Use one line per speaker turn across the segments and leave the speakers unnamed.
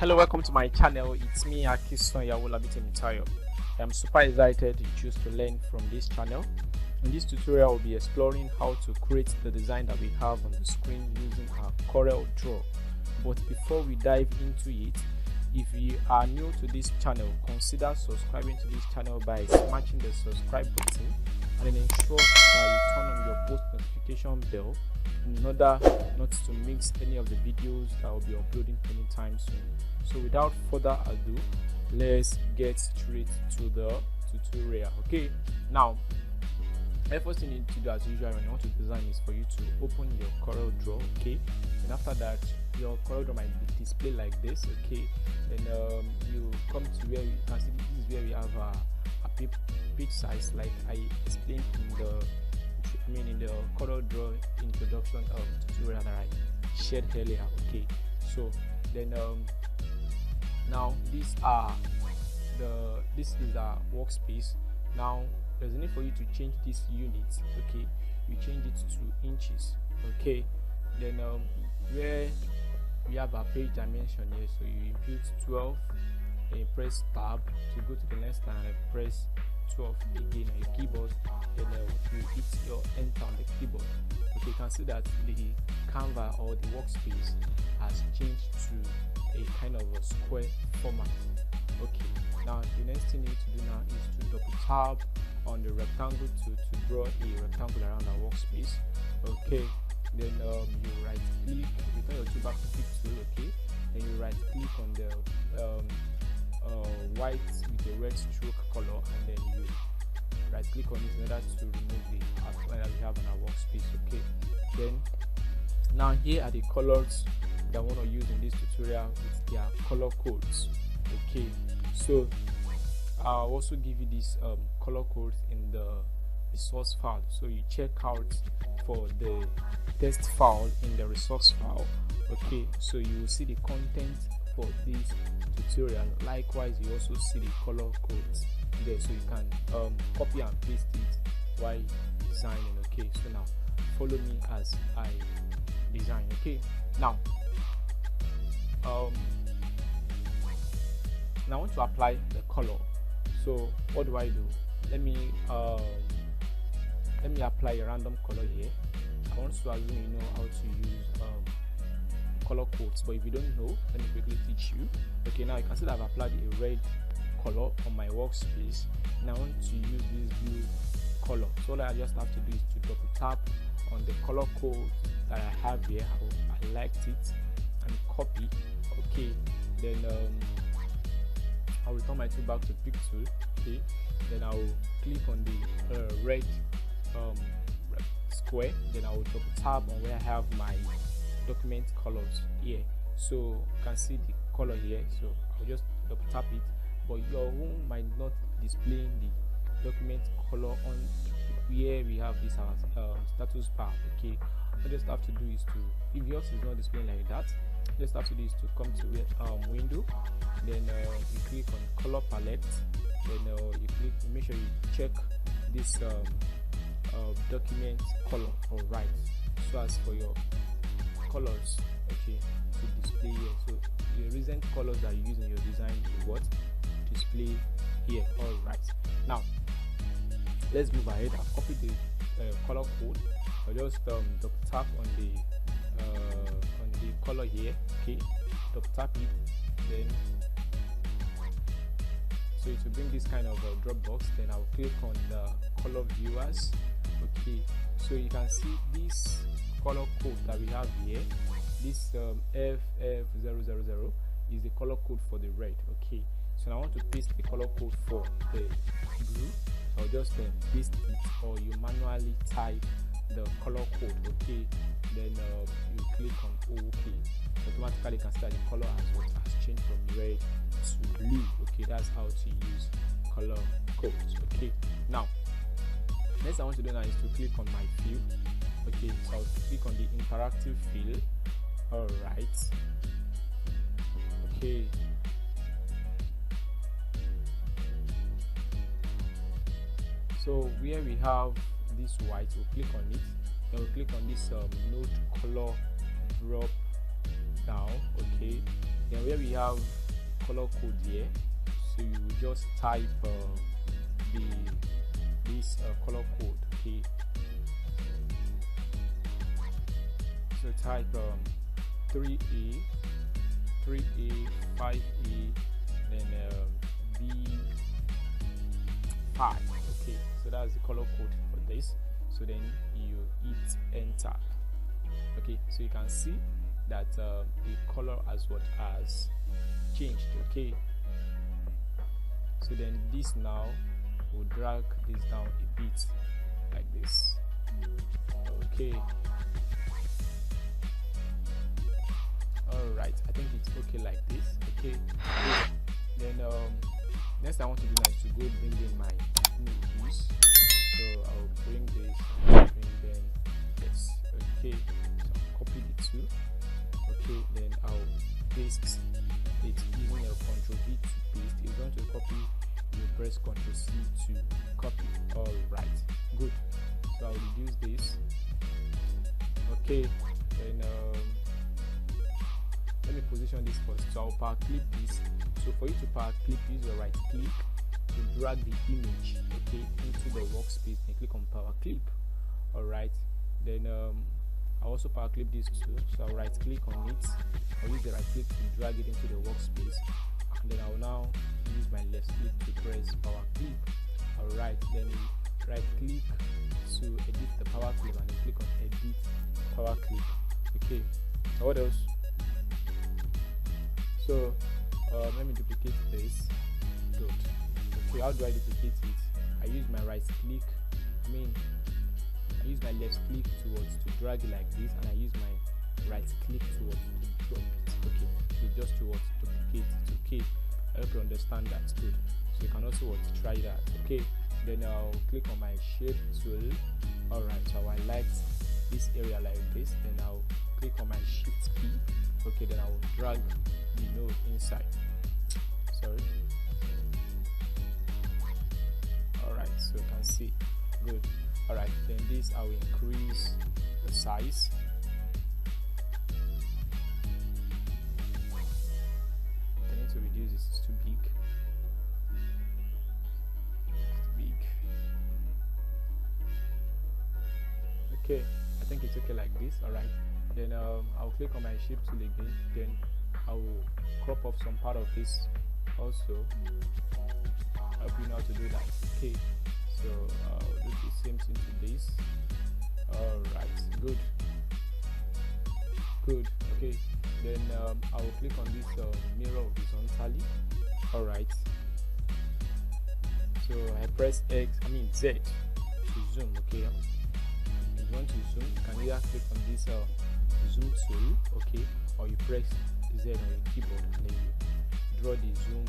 Hello, welcome to my channel. It's me, Akison Yawolabitemi. I'm super excited you choose to learn from this channel. In this tutorial, we'll be exploring how to create the design that we have on the screen using our Coreldraw. But before we dive into it, if you are new to this channel, consider subscribing to this channel by smashing the subscribe button and then ensure that you turn on your post notification bell in order not to miss any of the videos that I'll be uploading anytime soon. So without further ado, let's get straight to the tutorial. Okay, now the first thing you need to do as usual when you want to design is for you to open your Coreldraw. Okay, and after that your Coreldraw might be displayed like this. Okay, then you come to where you can see this is where we have a page size, like I explained in the Coreldraw introduction tutorial that I shared earlier. Okay, so then now this is our workspace. Now there's a need for you to change this unit. Okay, you change it to inches. Okay, then where we have our page dimension here, so you input 12, then you press tab to go to the next line and press 12 again on your keyboard, then you hit your enter on the keyboard. Okay, you can see that the Canva or the workspace has changed to a kind of a square format. Okay, now the next thing you need to do now is to double tap on the rectangle to draw a rectangle around our workspace. Okay, then you right click, return your tool back to pick tool. Okay, then you right click on the white with the red stroke color, and then you right click on it in order to remove the outline that we have on our workspace. Okay, then now here are the colors that I want to use in this tutorial with their color codes. Okay, so I'll also give you this color codes in the resource file, so you check out for the test file in the resource file. Okay, so you will see the content for this tutorial. Likewise, you also see the color codes there, so you can copy and paste it while designing. Okay, so now follow me as I design. Okay, now I want to apply the color. So what do? Let me apply a random color here. I want to assume you know how to use color codes, but if you don't know, let me quickly teach you. Okay, now you can see that I've applied a red color on my workspace, and I want to use this blue color. So all I just have to do is to double tap on the color code that I have here. I liked it and copy. Okay, then I'll return my tool back to pick tool. Okay, then I'll click on the red square, then I will double tap on where I have my document colors here. So you can see the color here, so I'll just double tap it, but your own might not display the document color on where we have this status bar. Okay, all you just have to do is to, if yours is not displaying like that, just have to do is to come to window, then you click on color palette, then you make sure you check this document color. All right, so as for your colors, okay, to display here, so the recent colors that you use in your design to display here. All right, now let's move ahead. I've copied the color code. I'll just double tap on the color here. Okay, double tap it, then so it will bring this kind of a drop box. Then I'll click on the color viewers. Okay, so you can see this color code that we have here. This FF000 is the color code for the red. Okay, so now I want to paste the color code for the blue. So I'll just paste it, or you manually type the color code. Okay, then you click on OK. Automatically you can see that the color has changed from red to blue. Okay, that's how to use color codes. Okay, now next I want to do now is to click on my fill. Okay, so I'll click on the interactive fill. All right, okay, so where we have this white, we'll click on it, then we'll click on this node color drop down. Okay, Then where we have color code here, so you will just type this color code. Okay, so type 3A, 5A, then B5. Okay, so that's the color code for this. So then you hit enter. Okay, so you can see that the color has changed. Okay, so then this now will drag this down a bit like this. Okay, all right, I think it's okay like this. Okay, then next I want to do now is to go bring in my images. So I'll bring this and bring then this. Okay, so I'll copy the two. Okay, then I'll paste it using a Ctrl V to paste. If you want to copy, you press Ctrl C to copy. All right, good. So I'll reduce this. Okay, then let me position this first. So I'll power clip this. So for you to power clip, use your right click to drag the image, okay, into the workspace and click on power clip. All right, then I'll also power clip this too. So I'll right click on it. I'll use the right click to drag it into the workspace, and then I'll now use my left click to press power clip. All right, then right click to edit the power clip and then click on edit power clip. Okay, so what else? So let me duplicate this. Good. Okay, how do I duplicate it? I use my right click. I use my left click towards to drag it like this, and I use my right click towards to drop it. Okay, so just towards duplicate it. Okay, I hope you understand that. Good. So you can also try that. Okay, then I'll click on my shape tool. All right, so I highlight this area like this. Then I'll click on my shift key. Okay, then I will drag the node inside. Sorry. All right, so you can see. Good. All right, then this I will increase the size. I need to reduce this. It's too big. It's big. Okay, I think it's okay like this. All right. Then I'll click on my shape tool again. Then I will crop off some part of this also. I hope you know how to do that. Okay, so I'll do the same thing to this. All right, good. Okay, then I will click on this mirror horizontally. All right, so I press Z to zoom. Okay, if you want to zoom, you can either click on this zoom tool, okay, or you press Z on your keyboard and then you draw the zoom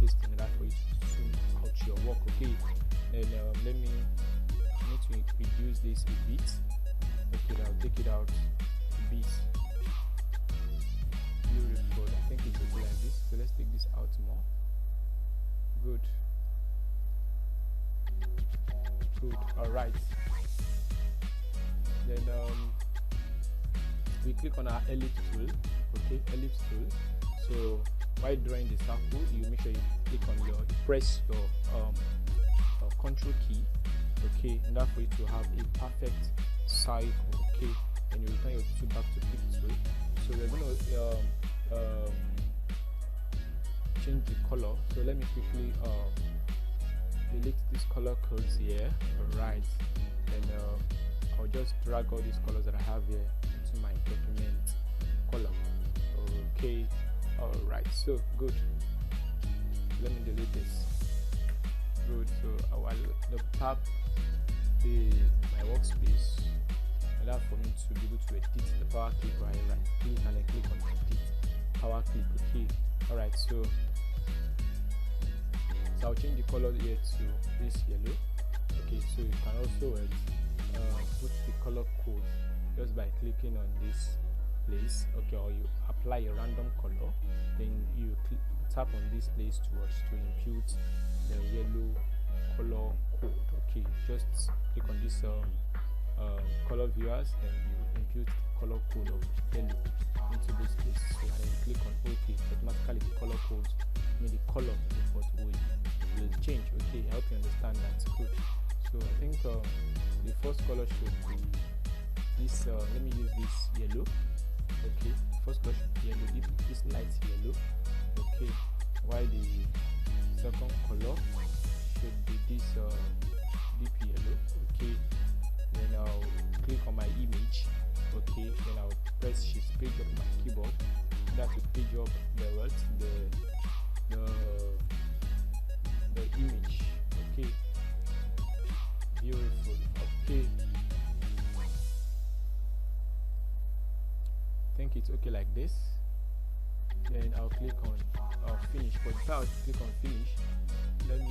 this thing that for you to zoom out your work. Okay, then I need to reduce this a bit. Okay, I'll take it out a bit. Beautiful. I think it's okay like this. So let's take this out more. Good. All right. Then we click on our ellipse tool. Okay, ellipse tool. So while drawing the circle, you make sure you click on press your control key. Okay, in order for you to have a perfect cycle. Okay, and you return your tool back to pick tool. So we're going to change the color. So let me quickly delete these color codes here. All right, and I'll just drag all these colors that I have here into my document column. Okay, all right, so good. Let me delete this. Good. So I will tap my workspace in order for me to be able to edit the power clip. Right click and then click on edit power clip. Okay, all right, so I'll change the color here to this yellow. Okay, so you can also put the color code just by clicking on this place. Okay, or you apply a random color, then you tap on this place to impute the yellow color code. Okay, just click on this color viewers, then you impute color code of yellow into this space. So and then you click on OK. So automatically the color codes, the color of the photo will change. Okay, I hope you understand that. Good. So I think the first color should be this. Let me use this yellow. Okay, first color should be yellow. This light yellow. Okay, while the second color should be this deep yellow. Okay, then I'll click on my image. Okay, then I'll press shift page up my keyboard. That will page up the image. Okay, beautiful. Okay, I think it's okay like this. Then I'll click on finish. But before I click on finish, let me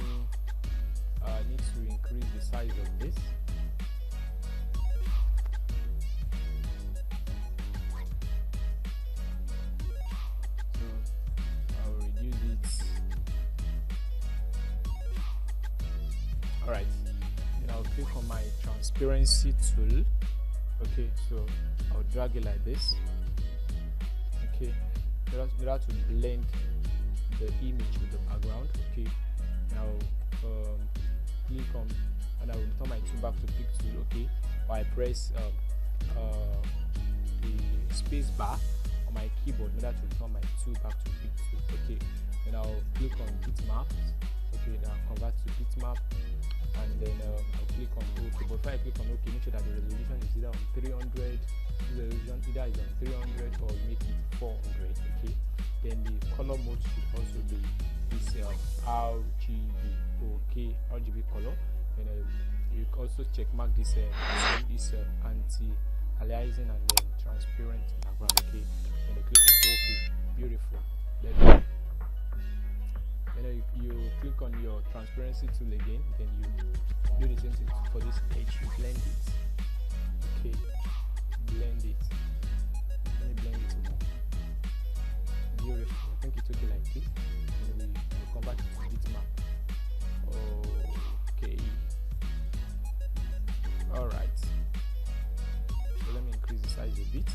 need to increase the size of this. So I'll reduce it. Alright, then I'll click on my transparency tool. Okay, so I'll drag it like this. Okay, in order to blend the image with the background. Okay, now click on, and I will turn my tool back to pick tool. Okay, or I press the space bar on my keyboard in order to turn my tool back to pick tool. Okay, then I'll click on bitmap. Okay, then I'll convert to bitmap, and then I'll click on OK. But before I click on OK, make sure that the resolution is either on 300. The resolution either is on 300 or make it 400. Okay, then the color mode should also be this RGB. Okay, RGB color. And you can also check mark this anti-aliasing and then transparent background. Okay, and then click on OK. Beautiful. Then you click on your transparency tool again. Then you do the same thing for this edge. You blend it. Okay, blend it. Let me blend it more. Beautiful. I think it's okay like this. And we'll come back to bitmap. Okay. Alright. So let me increase the size a bit.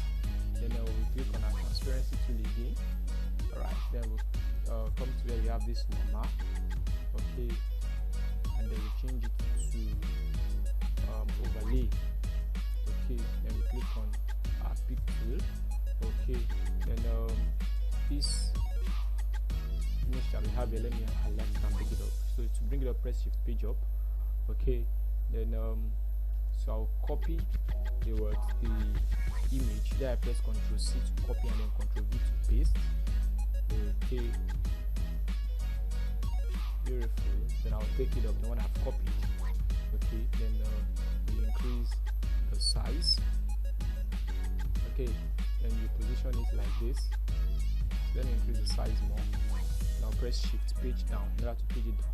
Then we'll click on our transparency tool again. Alright. Then we'll come to where we have this normal. Okay. And then we change it to overlay. Okay. Then we click on our pick tool. Okay. Then this image that we have here, let me highlight and bring it up. So to bring it up, press shift page up. Okay, then so I'll copy the image. Then I press Ctrl C to copy and then Ctrl V to paste. Okay, beautiful. Then I'll take it up, the one I've copied. Okay, then we increase the size. Okay, then you position it like this. Let me increase the size more. Now press shift page down in order to page it down.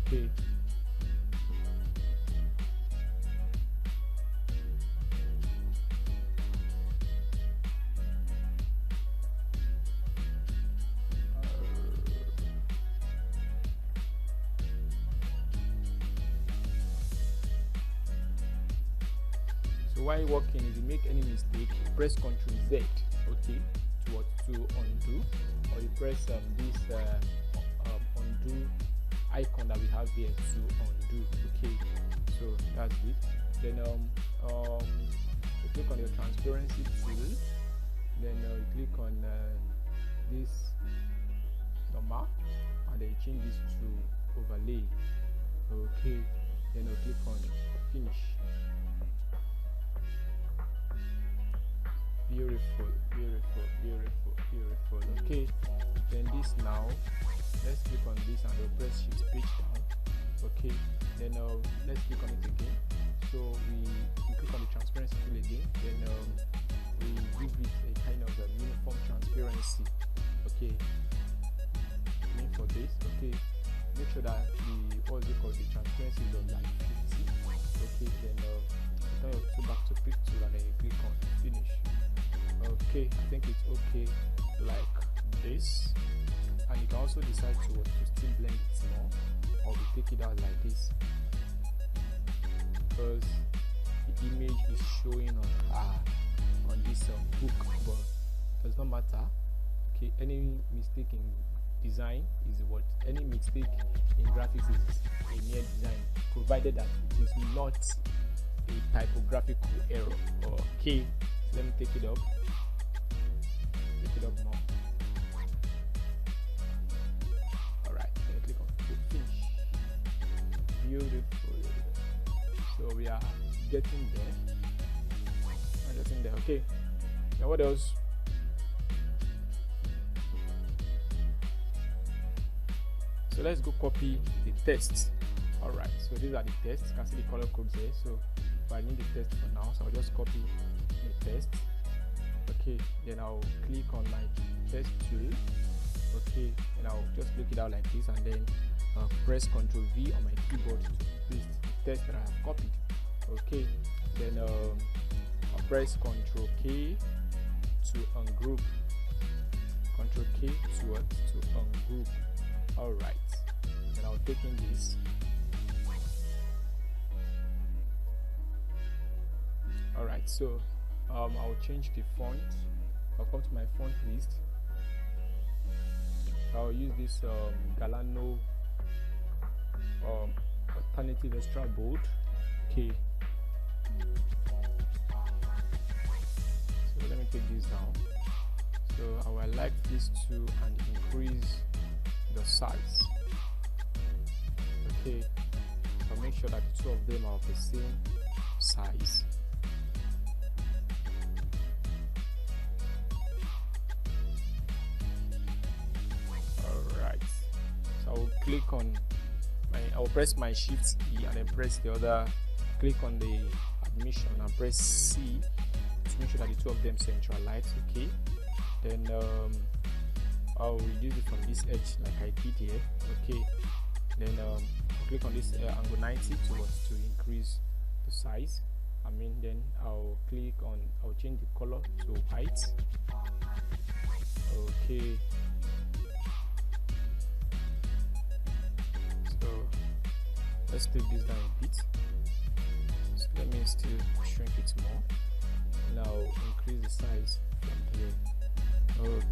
Okay. So while working, if you make any mistake, press Ctrl Z. Okay. To undo, or you press this undo icon that we have here to undo. Okay, so that's it. Then you click on your transparency tool. Then you click on this normal, and then you change this to overlay. Okay, then you click on finish. Beautiful, beautiful, beautiful, beautiful. Okay, then this now, let's click on this and we'll press shift page down. Okay, then let's click on it again. So we click on the transparency tool again. Then we give it a kind of a uniform transparency. Okay, name for this. Okay, make sure that the transparency is on like 50. Okay, then turn your tool back to pick tool and then you click on finish. Okay, I think it's okay like this, and you can also decide to still blend it more, or we take it out like this, because the image showing on this book, but it does not matter. Okay, any mistake in design is what any mistake in graphics is a mere design, provided that it is not a typographical error. Okay, so let me take it up more. Alright, then click on finish. Beautiful. So we are getting there. Okay, now what else? So let's go copy the text. Alright, so these are the tests. You can see the color codes there. So if I need the text for now, so I'll just copy the text. Okay, then I'll click on my text tool. Okay, and I'll just look it out like this, and then press Ctrl V on my keyboard to paste the text that I have copied. Okay, then I'll press Ctrl K to ungroup. Ctrl K to what? To ungroup. Alright, and I'll take in this. Alright, so I'll change the font. I'll come to my font list. I'll use this Galano alternative extra bold. Okay, so let me take this down. So I will like this too and increase the size. Okay, I'll make sure that the two of them are of the same size. Alright, so I will click on I will press my Shift E and then press the other, click on the admission and press C to make sure that the two of them centralize. Okay, then I'll reduce it from this edge like I did here. Okay, then I'll click on this angle 90 to increase the size. Then I'll change the color to white. Okay, so let's take this down a bit. So let me still shrink it more. Now increase the size from here.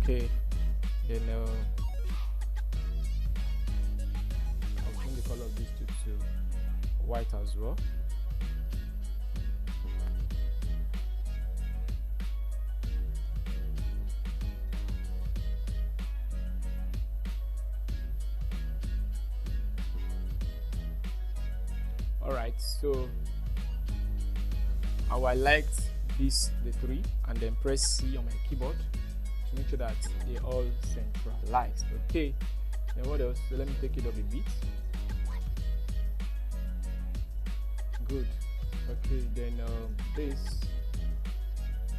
Okay, then I'll change the color of these two to white as well. Alright, so I will liked the three and then press C on my keyboard to make sure that they all centralized. Okay, then what else? So let me take it up a bit. Good. Okay, then this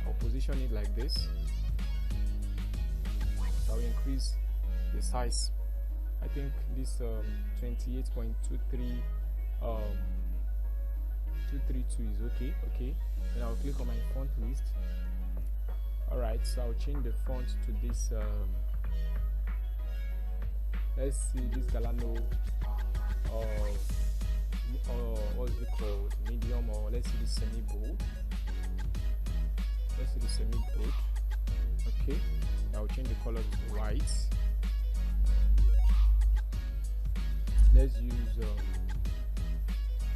I'll position it like this. I'll increase the size. I think this 28.23 232 is okay. Okay, then I'll click on my font list. Alright, so I'll change the font to this let's see, this Galano what is it called, medium, or let's see the semi-bold. Let's see the semi-bold. Okay, I'll change the color to white. Let's use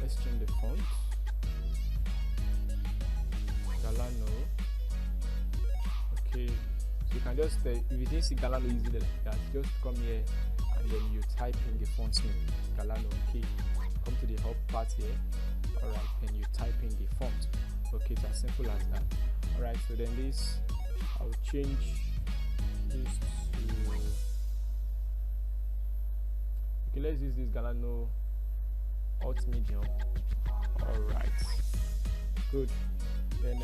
let's change the font. Galano. Okay, so you can just if you didn't see Galano easily like that, just come here and then you type in the font name Galano. Okay, come to the help part here. Alright, then you type in the font. Okay, it's as simple as that. Alright, so then this I'll change this to, okay, let's use this Galano alt medium. Alright, good. Then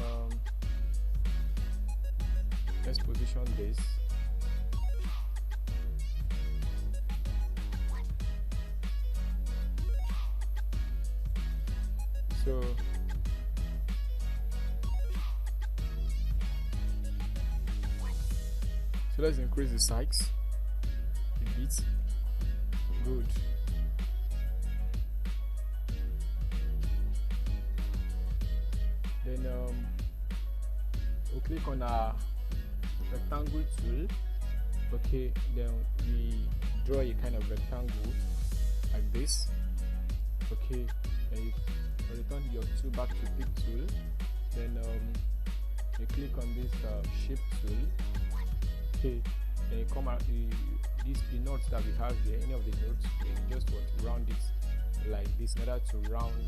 let's position this. So let's increase the size a bit. Good. Then Then we'll click on our rectangle tool. Okay, then we draw a kind of rectangle like this. Okay, then you return your tool back to pick tool. Then you click on this shape tool. Okay, then you come out the notes that we have here, any of the notes, then you just want to round it like this in order to round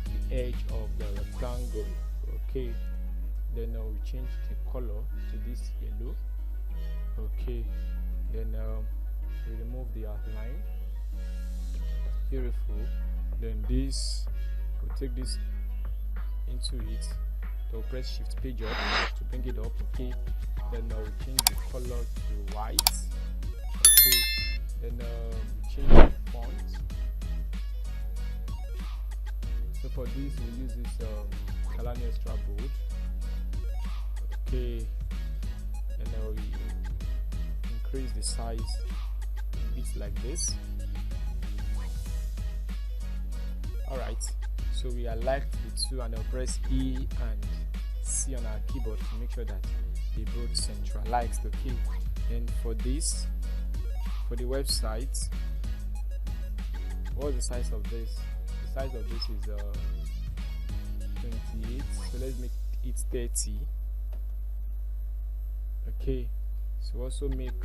the edge of the rectangle. Okay, then we change the color to this yellow. Okay, then we remove the outline. Beautiful. Then this, we'll take this into it. So press shift page up to bring it up. Okay, then we change the color to white. Okay, then we change the font. So for this we'll use this Galano extra bold. Okay, and we increase the size a bit like this. Alright, so we select the two and I'll press E and C on our keyboard to make sure that they both centralized. Okay, and for this, for the website, what's the size of this? The size of this is 28, so let's make it 30. Okay, so also make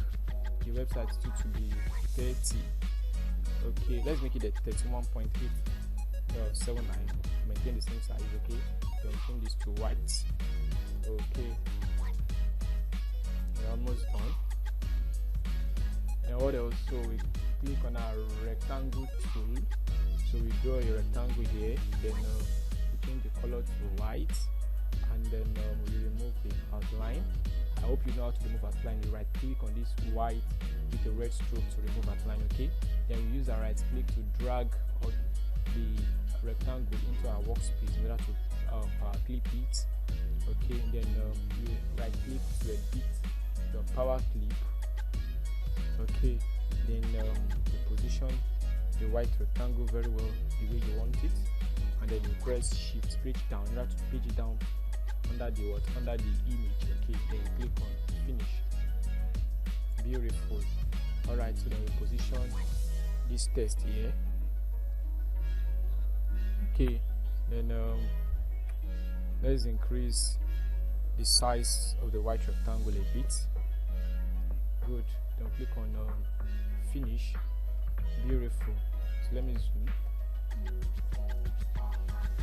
the website to be 30. Okay, let's make it at 31.879. Maintain the same size. Okay, then change this to white. Okay, we're almost done. And what else? So we click on our rectangle tool. So we draw a rectangle here. Then we change the color to white, and then we remove the outline. I hope you know how to remove outline. You right click on this white with a red stroke to remove outline. Okay, then we use our right click to drag out the rectangle into our workspace in order to power clip it. Okay, then we right click to edit the power clip. Okay, then you position the white rectangle very well the way you want it, and then you press shift page down in order to page it down under the image. Okay, then click on finish. Beautiful. Alright, so then we position this text here. Okay, then let's increase the size of the white rectangle a bit. Good. Then click on finish. Beautiful. So let me zoom.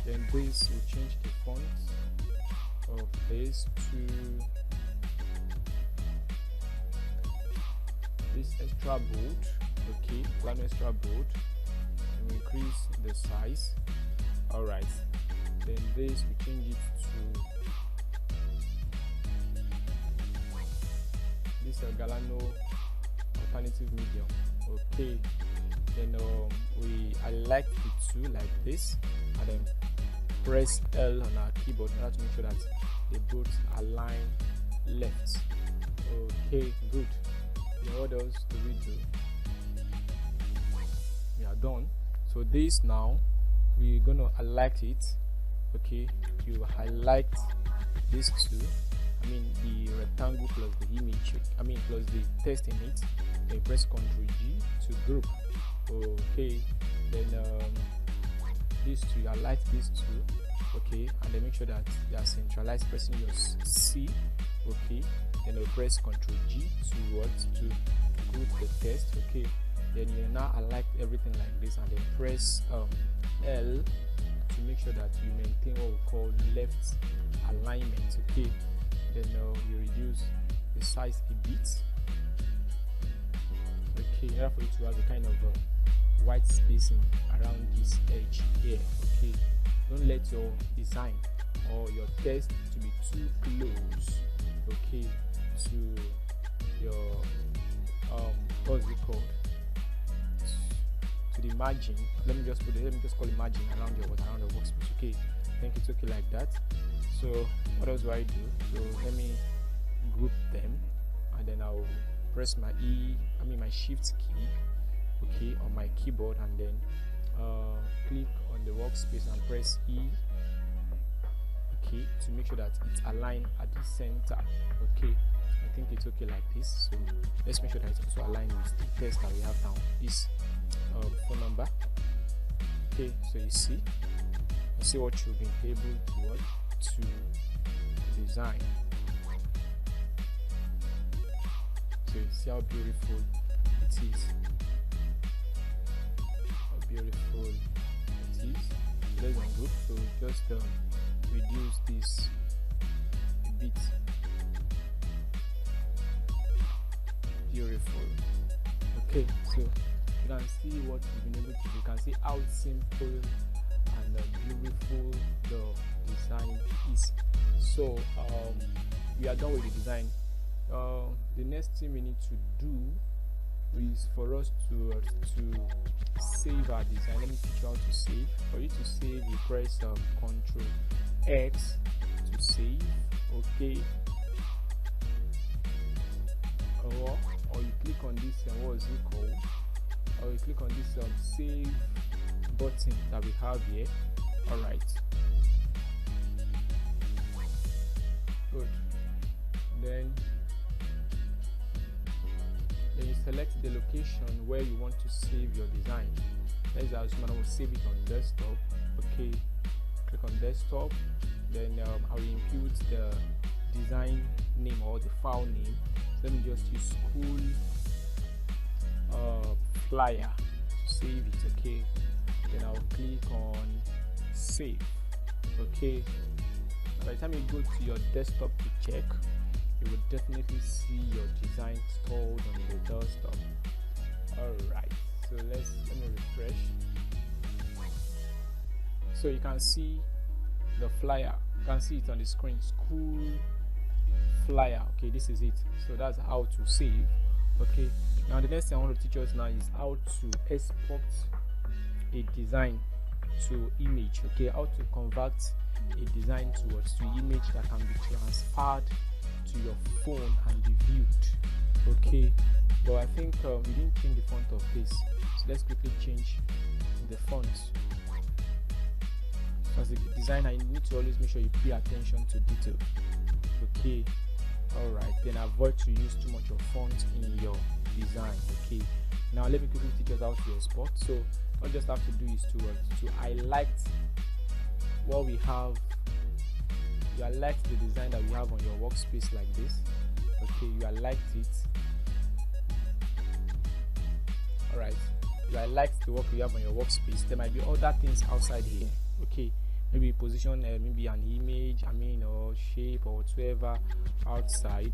Then this will change the font of this to this extra bold. Okay, Galano extra bold, and we increase the size. Alright, then this we change it to this Galano alternative medium. Okay, then I like the two like this, and then press L on our keyboard in order to make sure that they both align left. Okay, good. Now what else do we do? We are done. So this now we're gonna highlight it. Okay, you highlight these two, I mean the rectangle plus the image, plus the text in it. Then press Ctrl G to group. Okay, then these two, you highlight these two. Okay, and then make sure that they are centralized, pressing your C. Okay, then you press Ctrl G to group the text. Okay, then you now highlight everything like this, and then press L to make sure that you maintain what we call left alignment. Okay, then you reduce the size a bit. Okay, in order for you to have a kind of white spacing around this edge here. Okay, don't let your design or your text to be too close. Okay, to your what's it called, to the margin. Let me just call it margin around the workspace. Okay, think it's okay like that. So what else do I do? So let me group them, and then I'll press my my shift key, okay, on my keyboard, and then click on the workspace and press E. okay, to make sure that it's aligned at the center. Okay, I think it's okay like this. So let's make sure that it's also aligned with the text that we have now, this phone number. Okay, so you see what you've been able to design. So you see how beautiful it is. How beautiful it is. So let's ungroup. So just reduce this a bit. Beautiful. Okay, so you can see what we've been able to do. You can see how simple and beautiful the design is. So we are done with the design. The next thing we need to do is for us to save our design. Let me teach you how to save. For you to save, you press Ctrl X to save. Okay, or you click on this what is it called, or you click on this save button that we have here. All right, good. Then you select the location where you want to save your design. Let's assume I will save it on desktop. Okay, click on desktop. Then I will impute the design name or the file name. So let me just use school flyer to save it. Okay, then I'll click on save. Okay, by the time you go to your desktop to check, you will definitely see your design stored on the desktop. Alright, so let me refresh. So you can see the flyer, you can see it on the screen, school flyer. Okay, this is it. So that's how to save. Okay, now the next thing I want to teach us now is how to export a design to image. Okay, how to convert a design to image that can be transferred to your phone and be viewed. Okay, but I think we didn't change the font of this, so let's quickly change the font. So as a designer, you need to always make sure you pay attention to detail. Okay, all right, then avoid to use too much of font in your design. Okay, now let me quickly teach us how to export. So what you just have to do is to highlight what we have. You highlight the design that we have on your workspace like this. Okay, you highlight it. Alright, you highlight the work you have on your workspace. There might be other things outside here. Okay, maybe position maybe an image, or shape or whatever outside.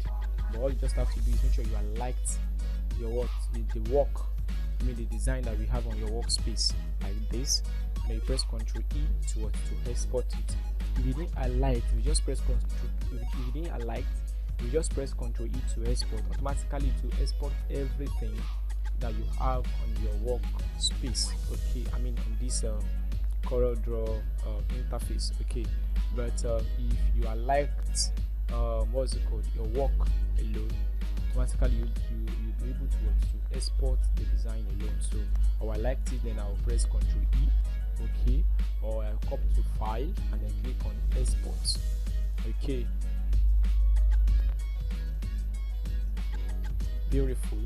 But all you just have to do is make sure you highlight your work, the design that we have on your workspace like this. And then you press Ctrl E to export it. If you didn't highlight, you just press Ctrl E to export. Automatically to export everything that you have on your workspace. Okay, on this Coreldraw interface. Okay, but if you highlight what's it called, your work alone, automatically you'll be able to export the design alone. So I'll highlight it, then I'll press Ctrl E. Okay, or I'll copy to file and then click on export. Okay, beautiful.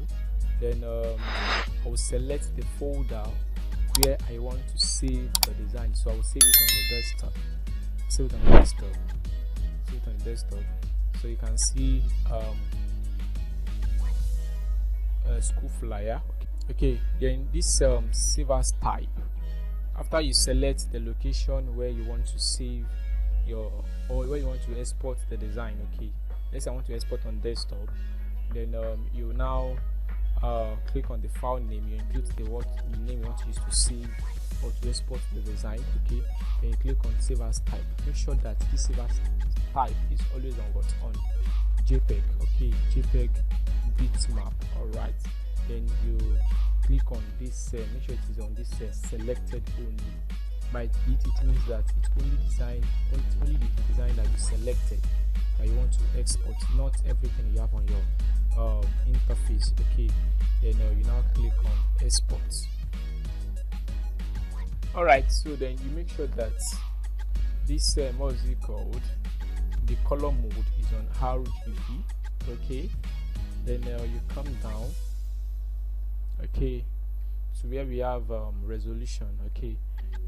Then I will select the folder where I want to save the design. So I will save it on the desktop. Save it on the desktop. So you can see school flyer. Okay, then this save as type. After you select the location where you want to save where you want to export the design. Okay, let's say I want to export on desktop. Then you now click on the file name. You include the name you want to use to save or to export the design. Okay, then you click on save as type. Make sure that this save as type is always on JPEG. Okay, JPEG bitmap. All right, then you click on this, make sure it is on this selected only. By it means that it's only the design that you selected that you want to export, not everything you have on your interface. Okay, then you now click on export. Alright, so then you make sure that this what is it called, the color mode is on RGB. Okay, then you come down, okay, to where we have resolution. Okay,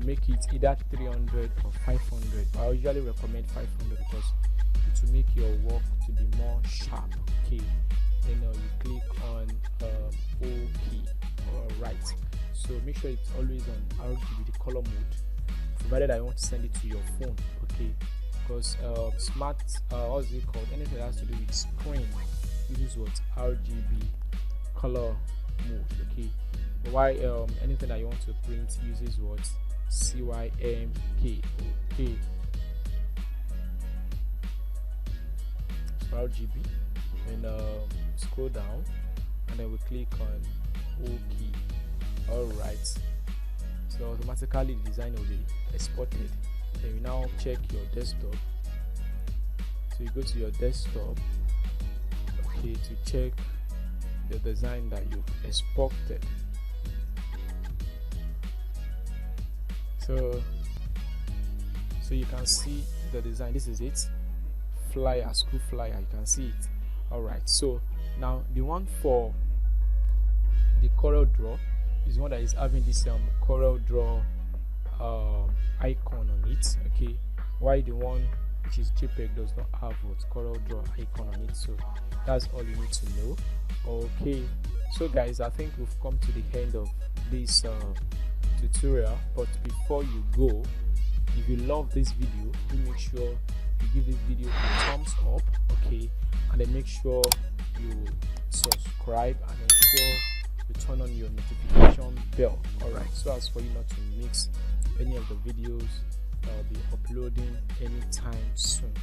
make it either 300 or 500. I usually recommend 500 because it will make your work to be more sharp. Okay, then you click on OK. Alright, so make sure it's always on RGB, the color mode, provided I want to send it to your phone. Okay, because smart what's it called, anything that has to do with screen uses what, RGB color mode. Okay, but why anything that you want to print uses what, CYMK. Okay, so RGB, and scroll down, and then we click on OK. Alright, so automatically the design will be exported. Then you now check your desktop, so you go to your desktop, okay, to check the design that you've exported. So you can see the design. This is it, flyer, school flyer, you can see it. Alright, so now the one for the Coreldraw is one that is having this Coreldraw icon on it. Okay, why the one which is JPEG does not have what Coreldraw icon on it. So that's all you need to know. Okay, so guys, I think we've come to the end of this tutorial, but before you go, if you love this video, do make sure you give this video a thumbs up. Okay, and then make sure you subscribe and ensure you turn on your notification bell. Alright, so as for you not to miss any of the videos that I'll be uploading anytime soon.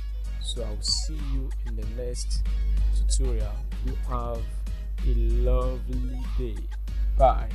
So I'll see you in the next tutorial. You have a lovely day. Bye.